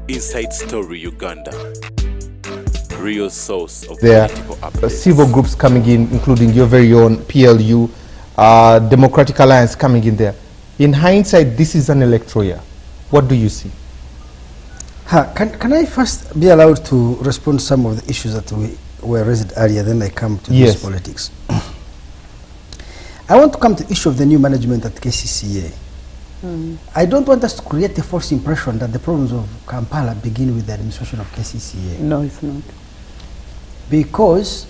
Inside Story Uganda. Real source of There political are updates. civil groups coming in, including your very own PLU, Democratic Alliance coming in there. In hindsight, this is an electoral year. What do you see? Can I first be allowed to respond to some of the issues that were raised earlier, then I come to Yes. this politics. I want to come to the issue of the new management at KCCA. I don't want us to create a false impression that the problems of Kampala begin with the administration of KCCA. No, it's not. Because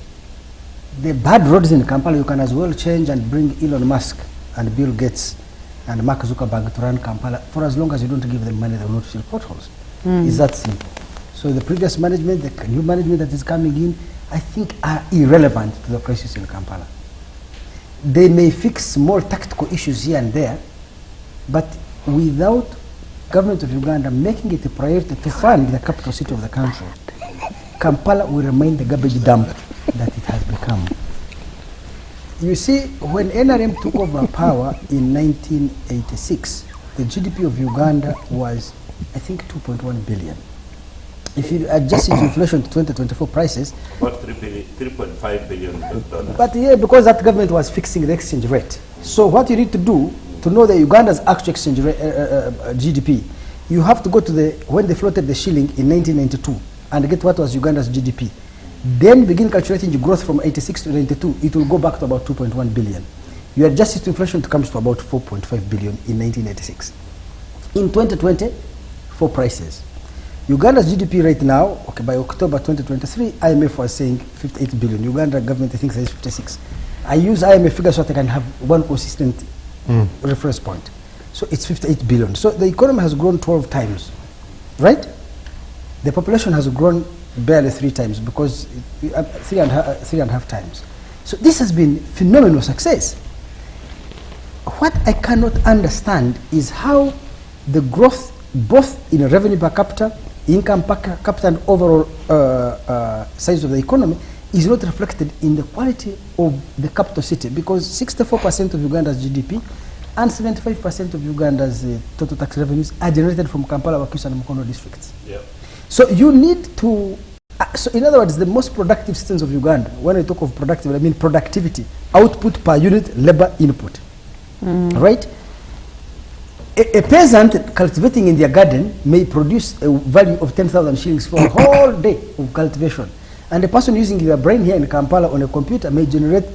the bad roads in Kampala, you can as well change and bring Elon Musk and Bill Gates and Mark Zuckerberg to run Kampala. For as long as you don't give them money, they will not fill potholes. It's that simple. So the previous management, the new management that is coming in, I think are irrelevant to the crisis in Kampala. They may fix small tactical issues here and there, but without government of Uganda making it a priority to fund the capital city of the country, Kampala will remain the garbage dump that it has become. You see, when NRM took over power in 1986, the GDP of Uganda was, I think, 2.1 billion. If you adjust it to inflation to 2024 prices, About $3.5 billion. but yeah, because that government was fixing the exchange rate. So what you need to do to know the Uganda's actual exchange rate, GDP, you have to go to when they floated the shilling in 1992 and get what was Uganda's GDP. Then begin calculating the growth from 86 to 92, it will go back to about 2.1 billion. You adjust it to inflation, it comes to about 4.5 billion in 1986. In 2020, for prices, Uganda's GDP right now, okay, by October 2023, IMF was saying 58 billion. Uganda government, I think, says 56. I use IMF figures so that I can have one consistent reference point. So it's 58 billion. So the economy has grown 12 times, right? The population has grown barely 3 times because three and a half times. So this has been phenomenal success. What I cannot understand is how the growth, both in revenue per capita, income per capita, and overall size of the economy, is not reflected in the quality of the capital city, because 64% of Uganda's GDP and 75% of Uganda's total tax revenues are generated from Kampala, Wakiso, and Mukono districts. Yeah. So you need to, so in other words, the most productive citizens of Uganda, when I talk of productive, I mean productivity, output per unit, labor input, right? A peasant cultivating in their garden may produce a value of 10,000 shillings for a whole day of cultivation. And a person using their brain here in Kampala on a computer may generate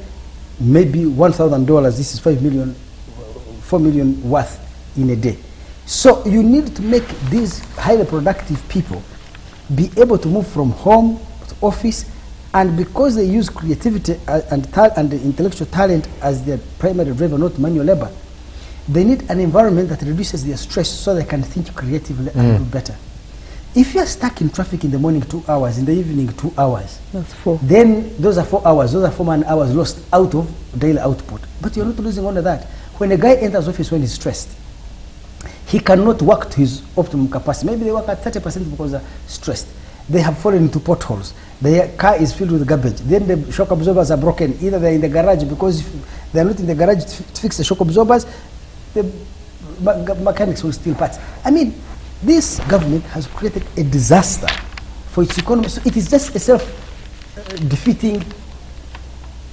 maybe $1,000. This is 4 million worth in a day. So you need to make these highly productive people be able to move from home to office, and because they use creativity and intellectual talent as their primary driver, not manual labor, they need an environment that reduces their stress so they can think creatively and do better. If you are stuck in traffic in the morning 2 hours, in the evening 2 hours, That's 4. then those are 4 hours, those are 4 man hours lost out of daily output. But you're not losing all of that. When a guy enters office when he's stressed, he cannot work to his optimum capacity. Maybe they work at 30% because they're stressed. They have fallen into potholes. Their car is filled with garbage. Then the shock absorbers are broken. Either they're in the garage, because if they're not in the garage to fix the shock absorbers, the mechanics will steal parts. I mean, this government has created a disaster for its economy. So it is just a self-defeating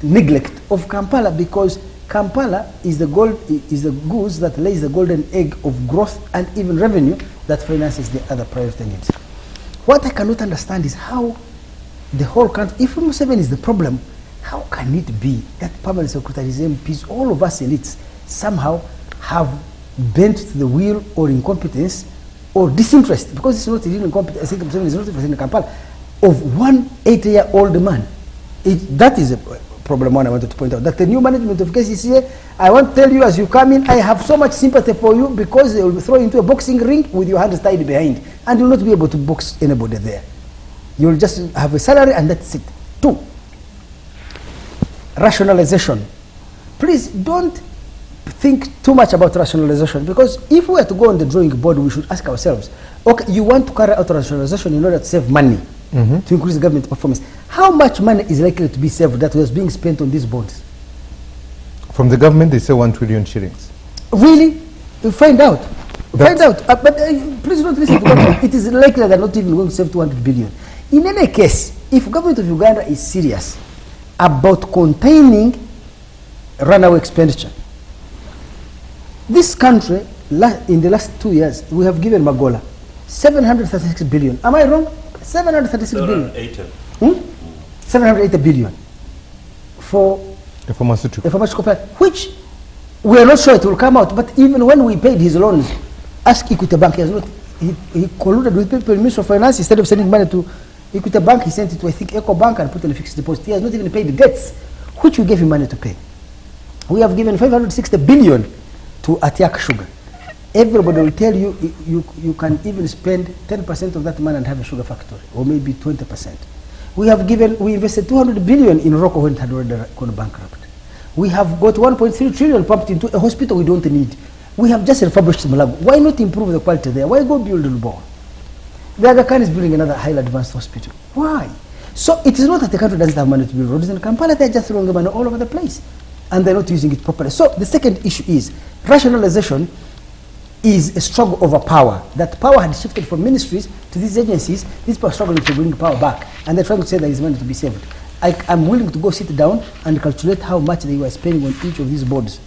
neglect of Kampala, because Kampala is the goose that lays the golden egg of growth and even revenue that finances the other priority needs. What I cannot understand is how the whole country, if Museveni is the problem, how can it be that permanent secretaries, MPs, all of us elites somehow have bent to the will or incompetence or disinterest, because it's not really incompetence, I think Museveni is not interested in Kampala, of one 80-year-old man. That is a problem one I wanted to point out. That the new management of KCCA, I want to tell you as you come in, I have so much sympathy for you, because they will throw you into a boxing ring with your hands tied behind, and you will not be able to box anybody there. You will just have a salary and that's it. 2, rationalization. Please don't think too much about rationalization, because if we were to go on the drawing board, we should ask ourselves, okay, you want to carry out rationalization in order to save money, to increase government performance. How much money is likely to be saved that was being spent on these bonds? From the government, they say 1 trillion shillings. Really? You find out. Find out. But please don't listen to government. It is likely they're not even going to save 200 billion. In any case, if government of Uganda is serious about containing runaway expenditure, this country, in the last 2 years, we have given Magola 736 billion. Am I wrong? 736 billion. 780 billion for The pharmaceutical plant, which we are not sure it will come out. But even when we paid his loans, ask Equity Bank, he has not. He colluded with people in the Ministry of Finance. Instead of sending money to Equity Bank, he sent it to, I think, Eco Bank and put in a fixed deposit. He has not even paid the debts, which we gave him money to pay. We have given 560 billion to Atiak Sugar. Everybody will tell you, you can even spend 10% of that money and have a sugar factory, or maybe 20%. We invested 200 billion in Rocco when it had already gone bankrupt. We have got 1.3 trillion pumped into a hospital we don't need. We have just refurbished Malago. Why not improve the quality there? Why go build Lubon? The other country is building another highly advanced hospital. Why? So it is not that the country doesn't have money to build roads. In Kampala, they're just throwing the money all over the place. And they're not using it properly. So the second issue is rationalization is a struggle over power. That power had shifted from ministries to these agencies. These people are struggling to bring power back. And they're trying to say there is money to be saved. I'm willing to go sit down and calculate how much they were spending on each of these boards.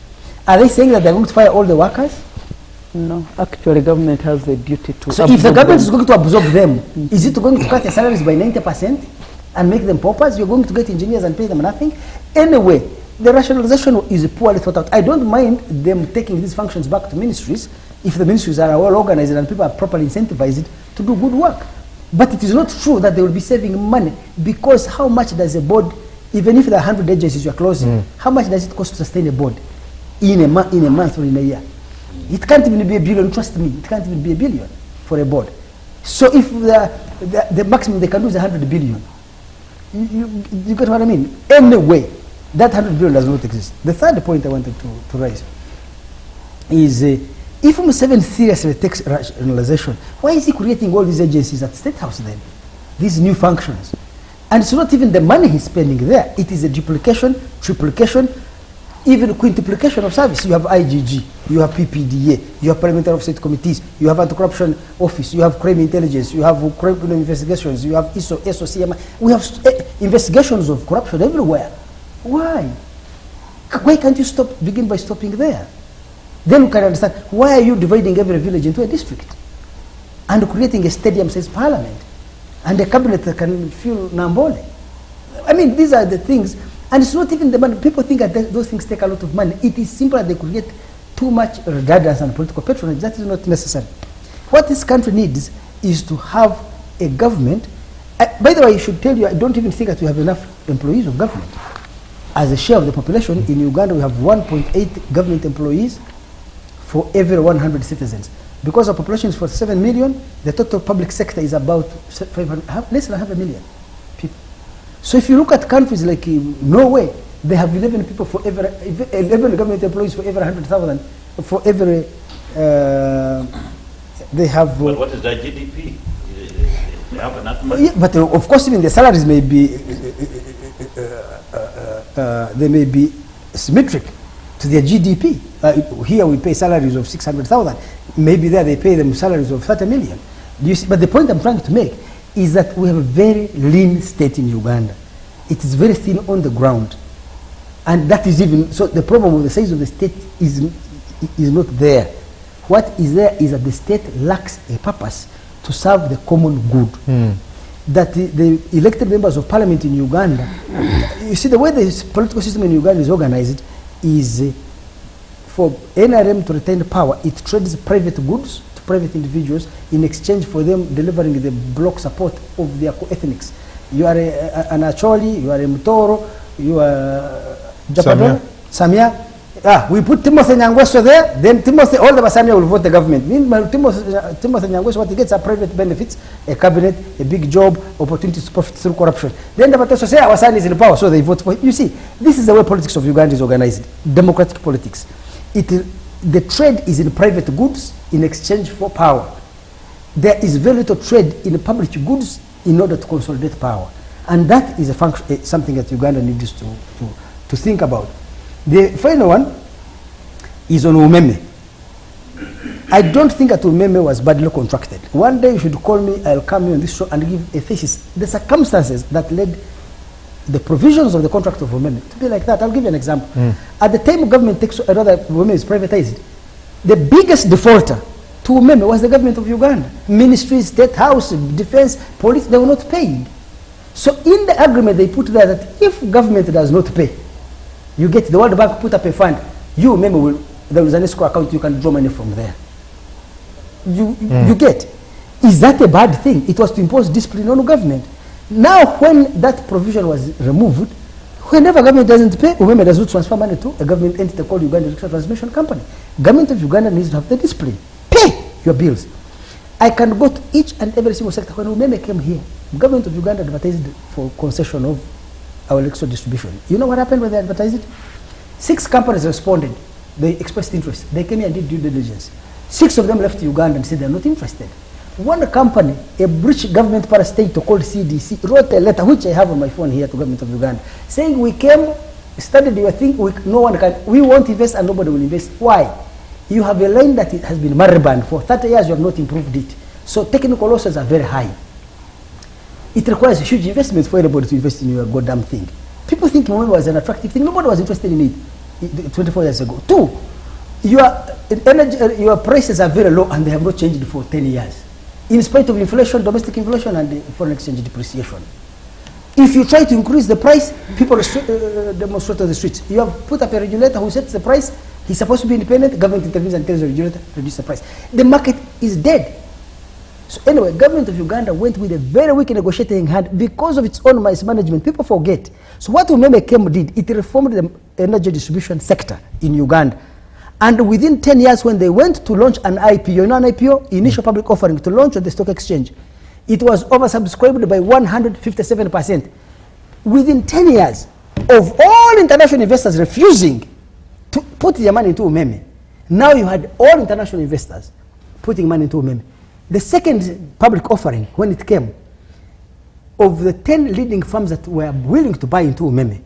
Are they saying that they're going to fire all the workers? No, actually government has a duty to So if the government is going to absorb them, is it going to cut their salaries by 90% and make them paupers? You're going to get engineers and pay them nothing? Anyway, the rationalization is poorly thought out. I don't mind them taking these functions back to ministries if the ministries are well organized and people are properly incentivized to do good work. But it is not true that they will be saving money, because how much does a board, even if there are 100 agencies you are closing, how much does it cost to sustain a board in a month or in a year? It can't even be a billion, trust me, it can't even be a billion for a board. So if the maximum they can do is 100 billion, you get what I mean? Anyway, that 100 billion does not exist. The third point I wanted to raise is if Museveni seriously takes rationalization, why is he creating all these agencies at the State House then? These new functions. And it's not even the money he's spending there. It is a duplication, triplication, even quintuplication of service. You have IGG, you have PPDA, you have Parliamentary Oversight Committees, you have Anti-Corruption Office, you have Crime Intelligence, you have crime investigations, you have ISO, CMI. We have investigations of corruption everywhere. Why? Why can't you begin by stopping there? Then we can understand, why are you dividing every village into a district and creating a stadium-sized parliament and a cabinet that can fill Nambole? I mean, these are the things, and it's not even the money. People think that those things take a lot of money. It is simply that they create too much redundance and political patronage. That is not necessary. What this country needs is to have a government. By the way, I should tell you, I don't even think that we have enough employees of government. As a share of the population, in Uganda we have 1.8 government employees for every 100 citizens. Because our population is 47 million, the total public sector is about less than half a million people. So if you look at countries like Norway, they have 11 people for every 11 government employees for every 100,000. For every they have. But what is that GDP? They have enough money. Yeah, but of course, even the salaries may be they may be symmetric to their GDP. Here we pay salaries of 600,000. Maybe there they pay them salaries of 30 million. Do you see? But the point I'm trying to make is that we have a very lean state in Uganda. It is very thin on the ground. And that is even, so the problem with the size of the state is not there. What is there is that the state lacks a purpose to serve the common good. That the elected members of parliament in Uganda, you see the way the political system in Uganda is organized is for NRM to retain power, it trades private goods to private individuals in exchange for them delivering the bloc support of their co-ethnics. You are an Acholi, you are a Mutoro, you are Japadon, Samia. We put Timothy Nyangweso there, then Timothy, all the Basamia will vote the government. Meanwhile, Timothy Nyangweso, what he gets are private benefits, a cabinet, a big job, opportunities to profit through corruption. Then the Bataso say, our son is in power, so they vote for him. You see, this is the way politics of Uganda is organized, democratic politics. The trade is in private goods in exchange for power. There is very little trade in public goods in order to consolidate power. And that is a function, something that Uganda needs to think about. The final one is on Umeme. I don't think that Umeme was badly contracted. One day you should call me, I'll come here on this show and give a thesis. The circumstances that led the provisions of the contract of Umeme to be like that. I'll give you an example. At the time government takes another Umeme is privatized, the biggest defaulter to Umeme was the government of Uganda. Ministries, State House, Defense, Police, they were not paying. So in the agreement they put there that if government does not pay, you get the World Bank put up a fund, you Umeme will, there is an escrow account, you can draw money from there. You get. Is that a bad thing? It was to impose discipline on government. Now when that provision was removed, whenever government doesn't pay, Umeme does not transfer money to a government entity called Uganda Electrical Transmission Company. Government of Uganda needs to have the discipline. Pay your bills. I can go to each and every single sector. When Umeme came here, government of Uganda advertised for concession of our electricity distribution. You know what happened when they advertised it? 6 companies responded. They expressed interest. They came here and did due diligence. 6 of them left Uganda and said they're not interested. One company, a British government parastatal called CDC, wrote a letter, which I have on my phone here, to government of Uganda, saying we came, studied your thing, no one can, we won't invest and nobody will invest. Why? You have a line that it has been mariband for 30 years, you have not improved it. So technical losses are very high. It requires huge investments for anybody to invest in your goddamn thing. People think Mwenda was an attractive thing. Nobody was interested in it 24 years ago. 2, your prices are very low and they have not changed for 10 years. In spite of inflation, domestic inflation and foreign exchange depreciation. If you try to increase the price, people demonstrate on the streets. You have put up a regulator who sets the price. He's supposed to be independent. Government intervenes and tells the regulator to reduce the price. The market is dead. So anyway, government of Uganda went with a very weak negotiating hand because of its own mismanagement. People forget. So what Umeme Kemo did, it reformed the energy distribution sector in Uganda. And within 10 years, when they went to launch an IPO, you know an IPO? Initial public offering to launch on the stock exchange, it was oversubscribed by 157%. Within 10 years of all international investors refusing to put their money into Umeme, now you had all international investors putting money into Umeme. The second public offering, when it came, of the 10 leading firms that were willing to buy into Umeme,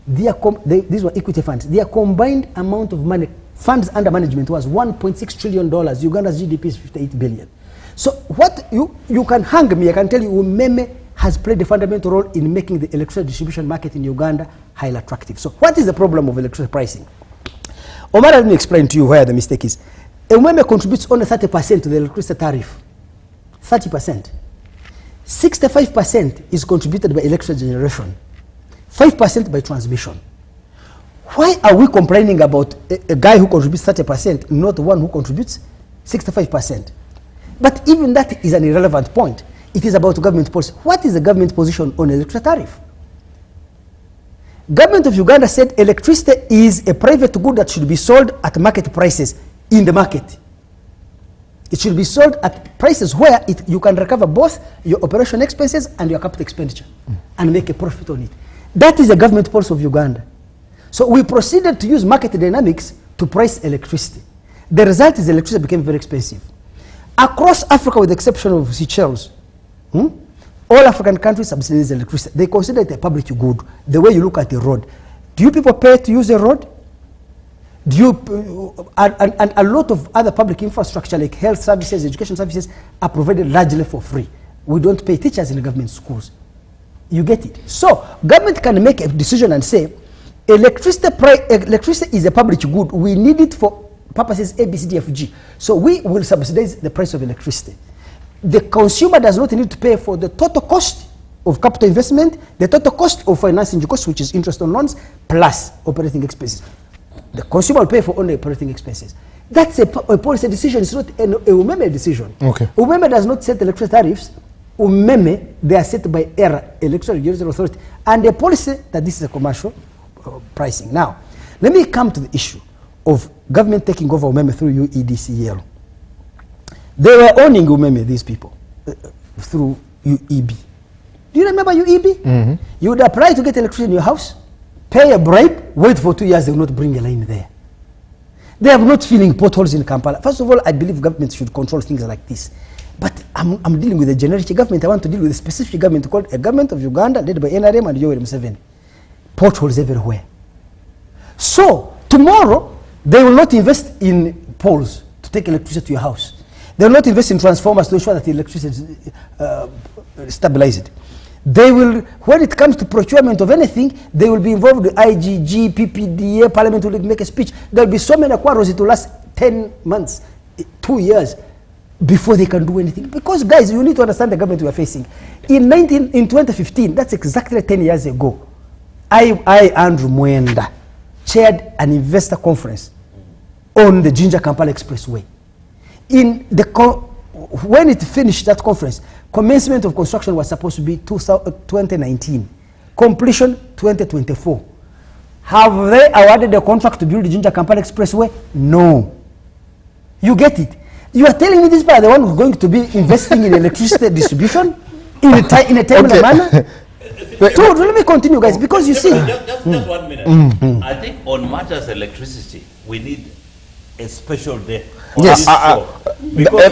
these were equity funds. Their combined amount of money, funds under management, was $1.6 trillion. Uganda's GDP is 58 billion. So what you can hang me, I can tell you Umeme has played a fundamental role in making the electricity distribution market in Uganda highly attractive. So what is the problem of electricity pricing? Omar, let me explain to you where the mistake is. Umeme contributes only 30% to the electricity tariff. 30%. 65% is contributed by electricity generation. 5% by transmission. Why are we complaining about a guy who contributes 30%, not one who contributes 65%? But even that is an irrelevant point. It is about government policy. What is the government position on electricity tariff? Government of Uganda said electricity is a private good that should be sold at market prices in the market. It should be sold at prices where you can recover both your operation expenses and your capital expenditure and make a profit on it. That is the government policy of Uganda. So we proceeded to use market dynamics to price electricity. The result is electricity became very expensive. Across Africa, with the exception of Seychelles, all African countries subsidize electricity. They consider it a public good, the way you look at the road. Do you people pay to use the road? Do you, and a lot of other public infrastructure like health services, education services are provided largely for free. We don't pay teachers in the government schools. You get it? So government can make a decision and say, electricity is a public good. We need it for purposes A, B, C, D, F, G. So we will subsidize the price of electricity. The consumer does not need to pay for the total cost of capital investment, the total cost of financing cost, which is interest on loans, plus operating expenses. The consumer will pay for only operating expenses. That's a policy decision. It's not a Umeme decision. Okay. Umeme does not set electricity tariffs. Umeme, they are set by ERA, Electricity Regulatory Authority, and a policy that this is a commercial pricing. Now, let me come to the issue of government taking over Umeme through UEDCL. They were owning Umeme, these people, through UEB. Do you remember UEB? Mm-hmm. You would apply to get electricity in your house, pay a bribe, wait for 2 years, they will not bring a line there. They are not filling potholes in Kampala. First of all, I believe government should control things like this. But I'm dealing with a generic government. I want to deal with a specific government called a government of Uganda led by NRM and Yoweri Museveni. Potholes everywhere. So tomorrow, they will not invest in poles to take electricity to your house. They will not invest in transformers to ensure that the electricity is stabilized. They will, when it comes to procurement of anything, they will be involved with IGG, PPDA, Parliament will make a speech. There will be so many quarrels, it will last 10 months, 2 years before they can do anything. Because guys, you need to understand the government we are facing. In 2015, that's exactly 10 years ago, I Andrew Mwenda, chaired an investor conference on the Jinja Kampala Expressway. When it finished that conference, commencement of construction was supposed to be 2019, completion 2024. Have they awarded the contract to build the Jinja Kampala Expressway? No. You get it? You are telling me this people are the one who's going to be investing in electricity distribution in a timely manner? So let me continue, guys, because you see. Just 1 minute. I think on matters electricity, we need a special day. Yes.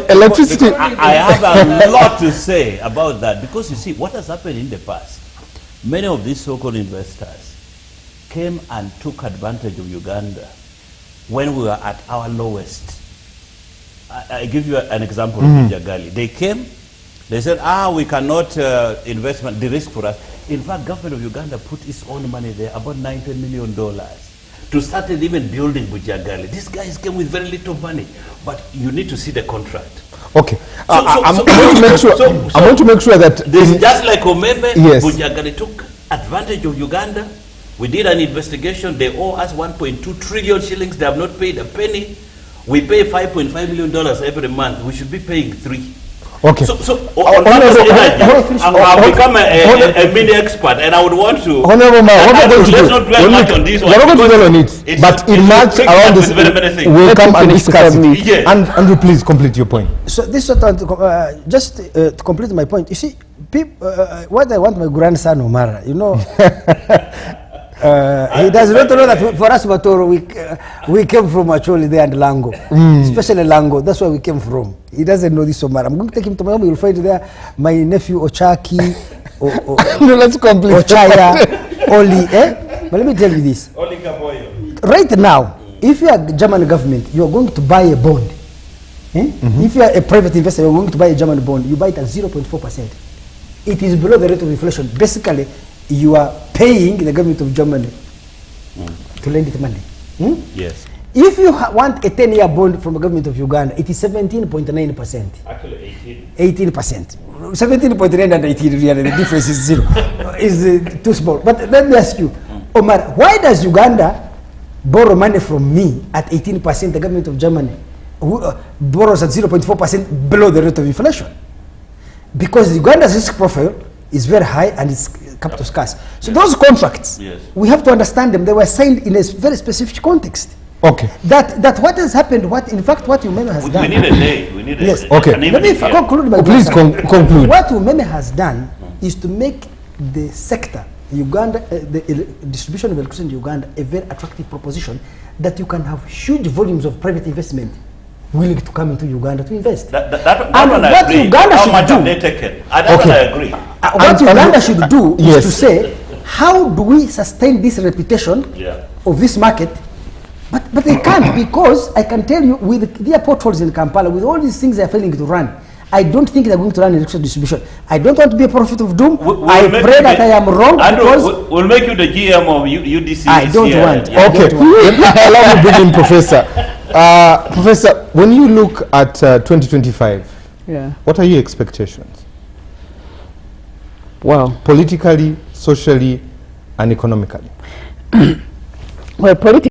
Electricity. I have a lot to say about that, because you see what has happened in the past. Many of these so-called investors came and took advantage of Uganda when we were at our lowest. I give you an example of Jagali. They came, they said, we cannot invest the risk for us. In fact, government of Uganda put its own money there, about $90 million, to start even building Bujagali. These guys came with very little money, but you need to see the contract. Okay, I'm going to make sure that this is just like Omeme. Yes. Bujagali took advantage of Uganda. We did an investigation. They owe us 1.2 trillion shillings. They have not paid a penny. We pay $5.5 million every month. We should be paying 3. Okay. I've become a mini expert, and I would want to. Honorable Ma, what are going to do? Let's not dwell much on this one. We're not going to dwell on it, but in March around this, we'll come and discuss it. Yes. Andrew, please complete your point. So this is just to complete my point. You see, what I want my grandson Omar, you know. He does not know that for us, Matoro, we came from Acholi there and Lango, especially Lango. That's where we came from. He doesn't know this so much. I'm going to take him to my home. You'll find there my nephew Ochaki, No, let's complete. Ochaya, Oli. But let me tell you this. Right now, if you are German government, you are going to buy a bond. If you are a private investor, you are going to buy a German bond. You buy it at 0.4%. It is below the rate of inflation. Basically, you are paying the government of Germany to lend it money. Yes. If you want a 10-year bond from the government of Uganda, it is 17.9%. Actually, 18%. 18%. 17.9 and 18, really, the difference is 0. Is too small. But let me ask you, Omar, why does Uganda borrow money from me at 18%, the government of Germany borrows at 0.4% below the rate of inflation? Because Uganda's risk profile is very high and it's capital scarce. So those contracts, we have to understand them. They were signed in a very specific context. Okay. That what has happened, in fact what Umeme has done. We need a day. We need yes. Okay. Let me conclude my please conclude. What Umeme has done is to make the sector, Uganda, the distribution of electricity in Uganda, a very attractive proposition that you can have huge volumes of private investment willing to come into Uganda to invest. That one I agree. Uganda How should much do, have they taken? That one I agree. What Uganda should do is to say, how do we sustain this reputation of this market? But they can't, because I can tell you, with their portfolios in Kampala, with all these things they are failing to run, I don't think they're going to run electricity distribution. I don't want to be a prophet of doom. I pray that I am wrong. Andrew, we'll make you the GM of UDC. I don't want. Okay, allow me to bring in Professor. Professor, when you look at 2025, what are your expectations? Well, politically, socially, and economically? Well, politically,